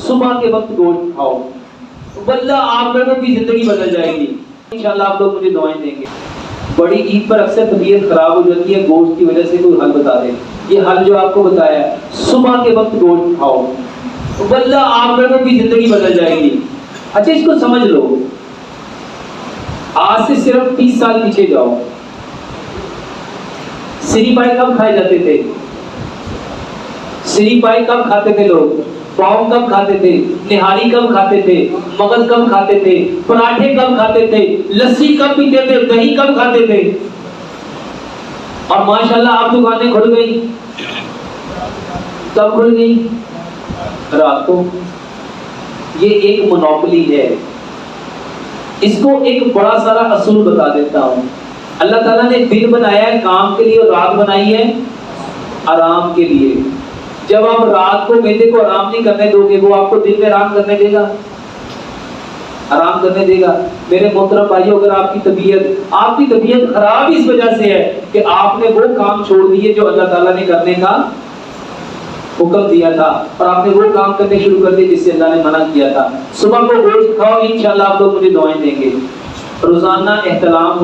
सुबह के वक्त गोश्त खाओ, वल्लाह आप लोगों की जिंदगी बदल जाएगी। इंशाल्लाह आप लोग मुझे दुआएं देंगे। बड़ी ईद पर अक्सर तबीयत खराब हो जाती है गोश्त की वजह से, कोई हल बता दे। ये हल जो आपको बताया, सुबह के वक्त गोश्त खाओ, वल्लाह आप लोगों की जिंदगी बदल जाएगी। अच्छा, इसको समझ लो। आज से सिर्फ 30 साल पीछे जाओ, सिरी पाई कब खाए जाते थे? सिरी पाई कब खाते थे लोग? पाव कब खाते थे? निहारी कब खाते थे? मगज कब खाते थे? पराठे कब खाते थे? लस्सी कब पीते थे? दही कब खाते थे? और माशाल्लाह आप दुकानें खुल गई। कब खुल गई? रात को। ये एक मोनोपोली है। इसको एक बड़ा सारा असूल बता देता हूं। अल्लाह ताला ने दिन बनाया है काम के लिए और रात बनाई है आराम के लिए। जब आप रात को मैदे को आराम नहीं करने दोगे, वो आपको दिन में आराम करने देगा? आराम करने देगा? मेरे मोहतरम भाइयों, अगर आपकी तबीयत खराब इस वजह से है कि आपने वो काम छोड़ दिए जो अल्लाह ताला ने करने का हुक्म दिया था, और आपने वो काम करने शुरू कर दिए जिससे अल्लाह ने मना किया था। सुबह को गोश्त खाओ, इंशाल्लाह आप लोग मुझे दुआएं देंगे। रोजाना एहतलाम